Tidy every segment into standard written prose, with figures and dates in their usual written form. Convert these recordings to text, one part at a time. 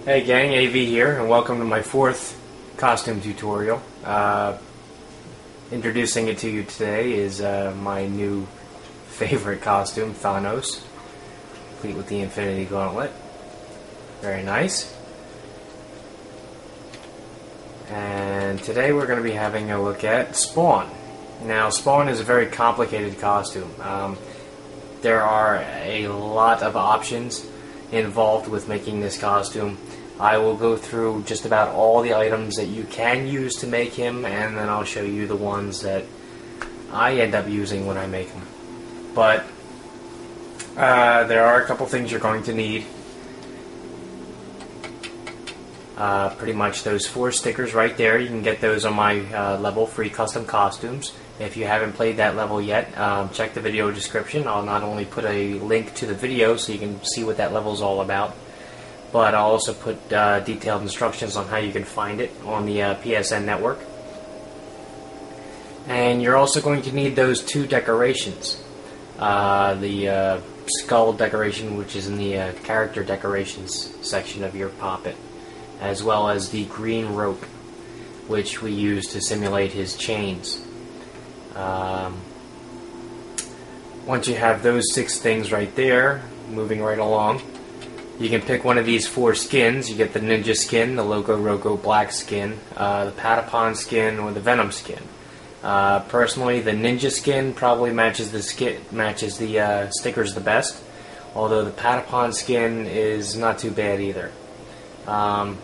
Hey gang, AV here, and welcome to my fourth costume tutorial. Introducing it to you today is my new favorite costume, Thanos, complete with the Infinity Gauntlet. Very nice. And today we're going to be having a look at Spawn. Now, Spawn is a very complicated costume. There are a lot of options involved with making this costume. I will go through just about all the items that you can use to make him, and then I'll show you the ones that I end up using when I make him. But there are a couple things you're going to need. Pretty much those 4 stickers right there. You can get those on my level, Free Custom Costumes. If you haven't played that level yet, check the video description. I'll not only put a link to the video so you can see what that level is all about, but I'll also put detailed instructions on how you can find it on the PSN network. And you're also going to need those 2 decorations. The skull decoration, which is in the character decorations section of your poppet, as well as the green rope, which we use to simulate his chains. Once you have those 6 things right there, moving right along, you can pick one of these 4 skins. You get the Ninja skin, the Loco Roco Black skin, the Patapon skin, or the Venom skin. Personally, the Ninja skin probably matches the stickers the best, although the Patapon skin is not too bad either. You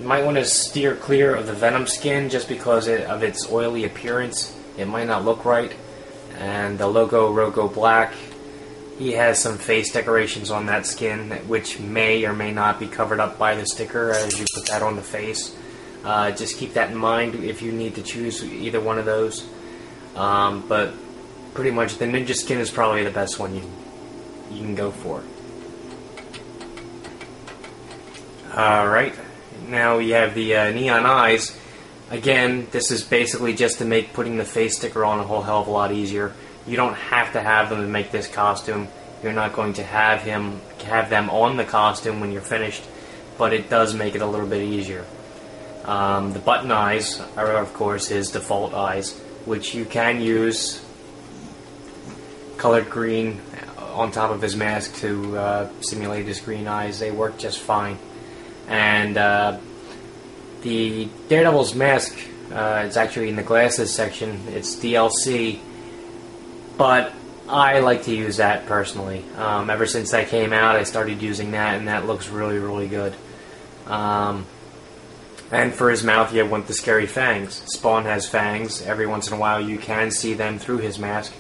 might want to steer clear of the Venom skin just because of its oily appearance. It might not look right. And the Loco Roco Black, he has some face decorations on that skin which may or may not be covered up by the sticker as you put that on the face. Just keep that in mind if you need to choose either one of those. But pretty much the Ninja skin is probably the best one you can go for. Alright, now we have the neon eyes. Again, this is basically just to make putting the face sticker on a whole hell of a lot easier. You don't have to have them to make this costume. You're not going to have them on the costume when you're finished, but it does make it a little bit easier. The button eyes are, of course, his default eyes, which you can use colored green on top of his mask to simulate his green eyes. They work just fine. And the Daredevil's mask, it's actually in the glasses section. It's DLC, but I like to use that personally. Ever since that came out, I started using that, and that looks really, really good. And for his mouth, you want the scary fangs. Spawn has fangs. Every once in a while, you can see them through his mask.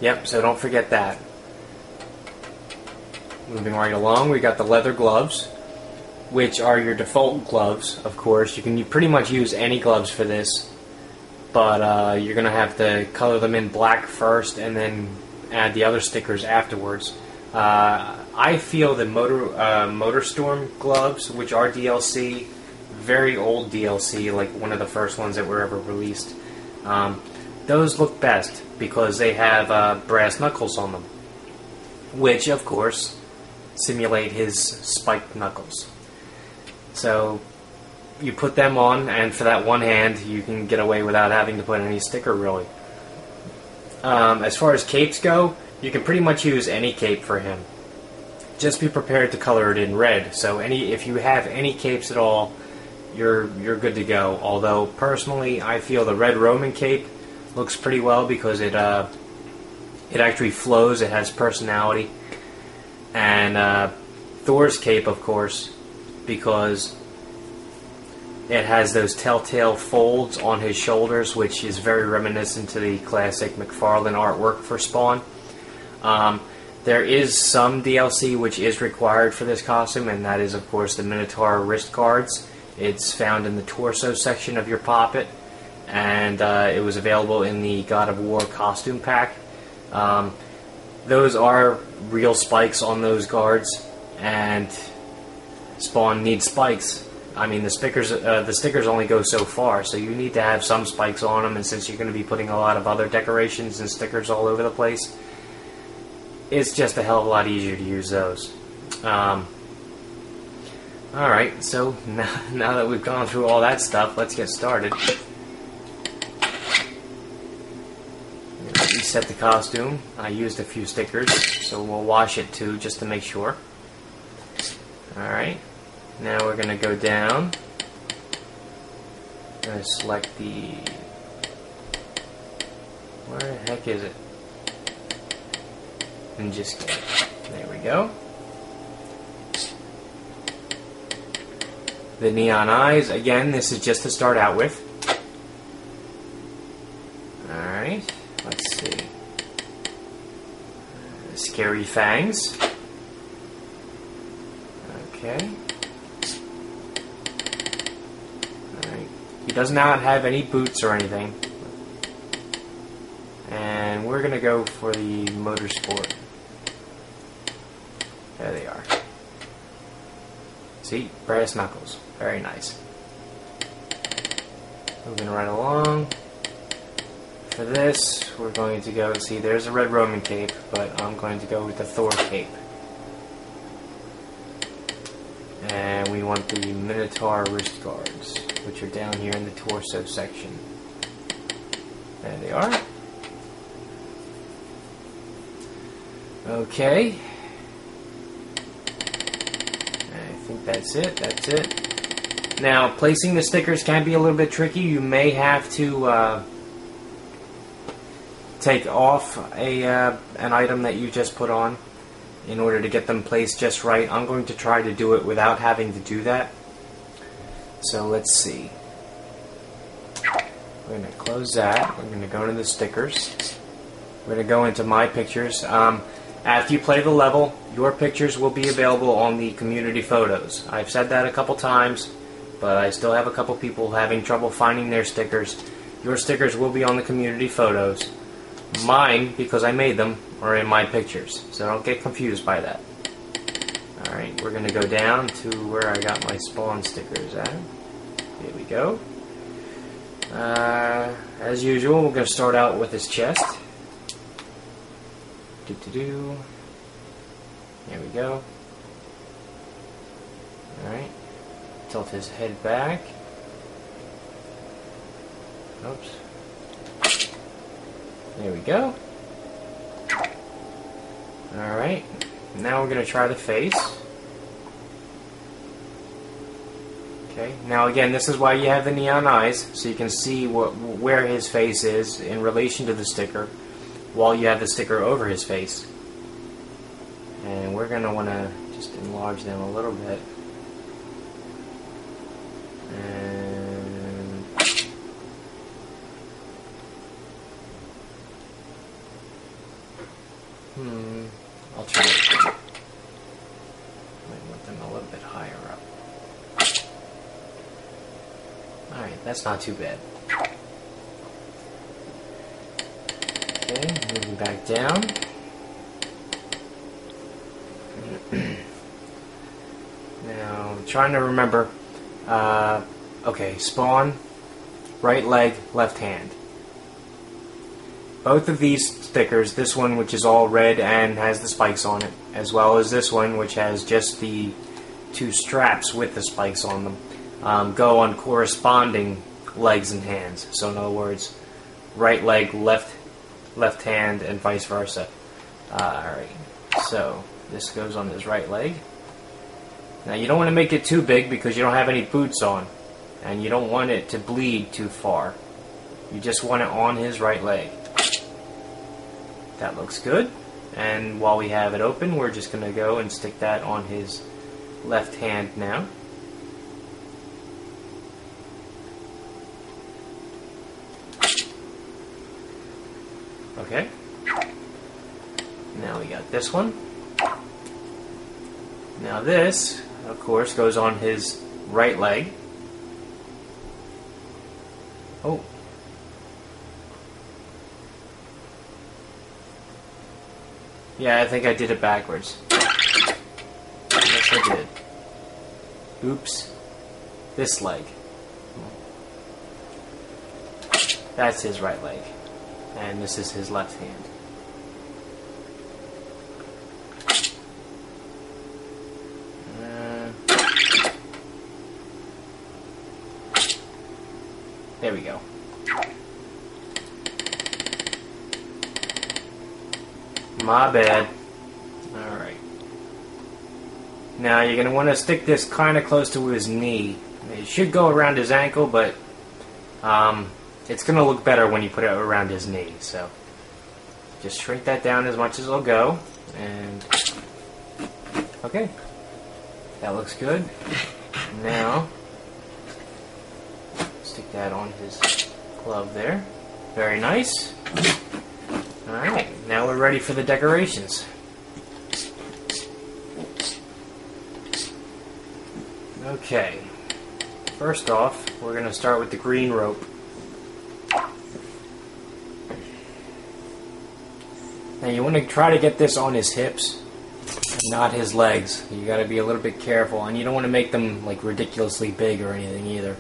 Yep, so don't forget that. Moving right along, we got the leather gloves, which are your default gloves, of course. You can pretty much use any gloves for this, but you're going to have to color them in black first and then add the other stickers afterwards. I feel the Motorstorm gloves, which are DLC, very old DLC, like one of the first ones that were ever released, those look best because they have brass knuckles on them, which, of course, simulate his spiked knuckles. So you put them on, and for that one hand, you can get away without having to put any sticker, really. As far as capes go, you can pretty much use any cape for him. Just be prepared to color it in red. So if you have any capes at all, you're good to go. Although personally, I feel the red Roman cape looks pretty well because it actually flows. It has personality. And Thor's cape, of course, because it has those telltale folds on his shoulders, which is very reminiscent to the classic McFarlane artwork for Spawn. There is some DLC which is required for this costume, and that is, of course, the Minotaur wrist guards. It's found in the torso section of your poppet, and it was available in the God of War costume pack. Those are real spikes on those guards, and Spawn needs spikes. I mean, the stickers only go so far, so you need to have some spikes on them, and since you're going to be putting a lot of other decorations and stickers all over the place, it's just a hell of a lot easier to use those. Alright, so now that we've gone through all that stuff, let's get started. Reset the costume. I used a few stickers, so we'll wash it too, just to make sure. Alright, now we're going to go down. I'm going to select the... Where the heck is it? And just get it. There we go. The neon eyes, again, this is just to start out with. Alright, let's see. Scary fangs. Okay. Alright. He does not have any boots or anything. And we're going to go for the motorsport. There they are. See? Brass knuckles. Very nice. Moving right along. For this, we're going to go, see, there's a Red Roman cape, but I'm going to go with the Thor cape. And we want the Minotaur wrist guards, which are down here in the torso section. There they are. Okay. I think that's it. Now, placing the stickers can be a little bit tricky. You may have to take off an item that you just put on in order to get them placed just right. I'm going to try to do it without having to do that. So let's see. We're going to close that. We're going to go to the stickers. We're going to go into My Pictures. After you play the level, your pictures will be available on the community photos. I've said that a couple times, but I still have a couple people having trouble finding their stickers. Your stickers will be on the community photos. Mine, because I made them, are in My Pictures, so don't get confused by that. Alright, we're going to go down to where I got my Spawn stickers at. Here we go. As usual, we're going to start out with his chest. There we go. Alright. Tilt his head back. Oops. There we go. Alright. Now we're going to try the face. Okay. Now again, this is why you have the neon eyes, so you can see where his face is in relation to the sticker, while you have the sticker over his face. And we're going to want to just enlarge them a little bit. And I'll try it. Might want them a little bit higher up. Alright, that's not too bad. Okay, moving back down. Now, I'm trying to remember. Okay, Spawn, right leg, left hand. Both of these stickers, this one which is all red and has the spikes on it, as well as this one which has just the two straps with the spikes on them, go on corresponding legs and hands. So in other words, right leg, left hand, and vice versa. Alright, so this goes on his right leg. Now you don't want to make it too big because you don't have any boots on, and you don't want it to bleed too far. You just want it on his right leg. That looks good. And while we have it open, we're just going to go and stick that on his left hand now. Okay. Now we got this one. Now this, of course, goes on his right leg. Oh. Yeah, I think I did it backwards. Yes, I did. Oops. This leg. That's his right leg. And this is his left hand. There we go. My bad. Alright. Now you're going to want to stick this kind of close to his knee. It should go around his ankle, but it's going to look better when you put it around his knee. So just shrink that down as much as it'll go. And okay. That looks good. Now stick that on his glove there. Very nice. Alright, now we're ready for the decorations. Okay, first off, we're going to start with the green rope. Now you want to try to get this on his hips, not his legs. You got to be a little bit careful, and you don't want to make them like ridiculously big or anything either.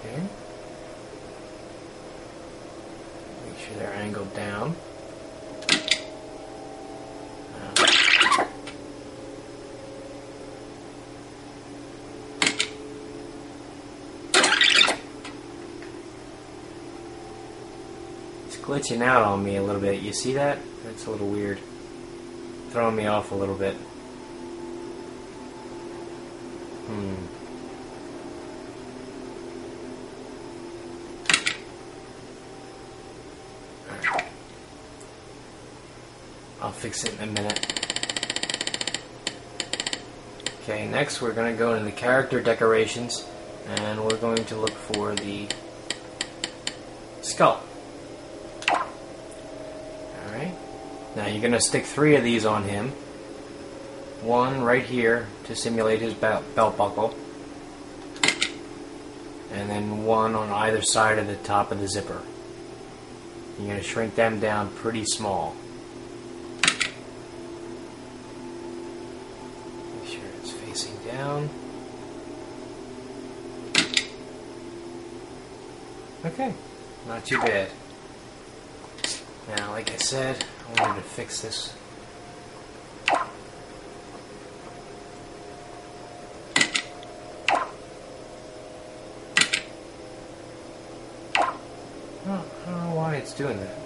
Okay. Make sure they're angled down. Glitching out on me a little bit. You see that? That's a little weird. Throwing me off a little bit. Alright. I'll fix it in a minute. Okay, next we're going to go into the character decorations, and we're going to look for the skull. Now you're going to stick 3 of these on him. One right here to simulate his belt buckle. And then one on either side of the top of the zipper. You're going to shrink them down pretty small. Make sure it's facing down. Okay, not too bad. Now, like I said, I wanted to fix this. Oh, I don't know why it's doing that.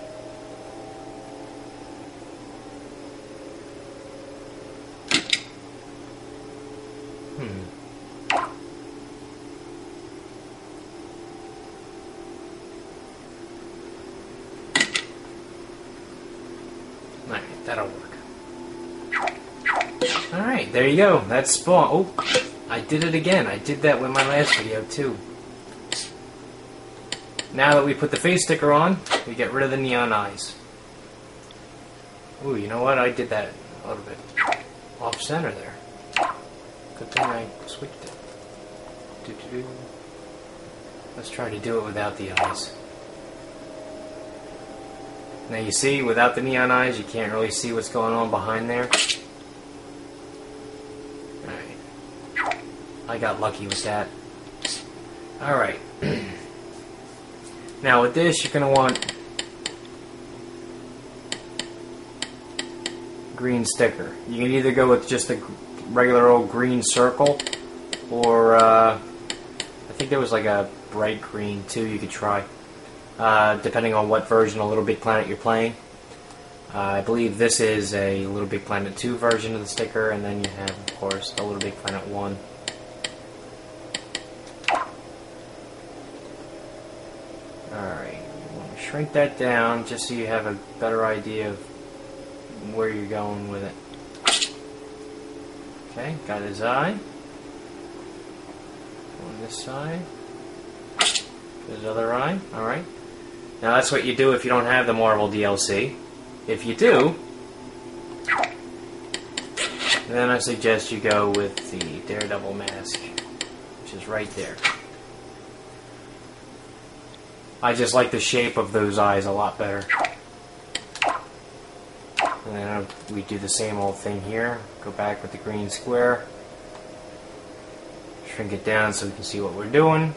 Alright, that'll work. Alright, there you go. That's Spawn. Oh, I did it again. I did that with my last video too. Now that we put the face sticker on, we get rid of the neon eyes. Ooh, you know what? I did that a little bit off center there. Good thing I switched it. Let's try to do it without the eyes. Now you see, without the neon eyes, you can't really see what's going on behind there. Alright. I got lucky with that. Alright. Now with this, you're going to want green sticker. You can either go with just a regular old green circle, or I think there was like a bright green too you could try, depending on what version of Little Big Planet you're playing. I believe this is a Little Big Planet 2 version of the sticker, and then you have, of course, the Little Big Planet 1. Alright, you want to shrink that down just so you have a better idea of where you're going with it. Okay, got his eye. On this side. His other eye. Alright. Now that's what you do if you don't have the Marvel DLC. If you do, then I suggest you go with the Daredevil mask, which is right there. I just like the shape of those eyes a lot better. And then we do the same old thing here. Go back with the green square. Shrink it down so we can see what we're doing.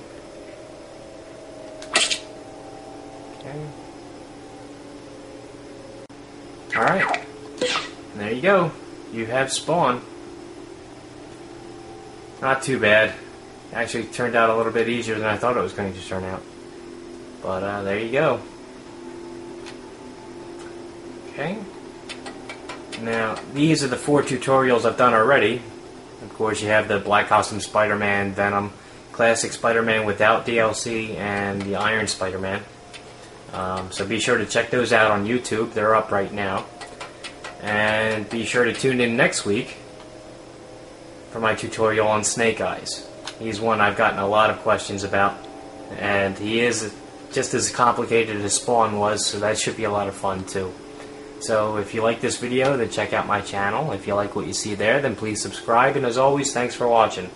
Okay. Alright, there you go. You have spawn. Not too bad. Actually turned out a little bit easier than I thought it was going to turn out. But there you go. Okay. Now, these are the 4 tutorials I've done already. Of course, you have the Black Costume Spider-Man, Venom, Classic Spider-Man without DLC, and the Iron Spider-Man. So be sure to check those out on YouTube. They're up right now. And be sure to tune in next week for my tutorial on Snake Eyes. He's one I've gotten a lot of questions about, and he is just as complicated as Spawn was, so that should be a lot of fun too. So if you like this video, then check out my channel. If you like what you see there, then please subscribe, and as always, thanks for watching.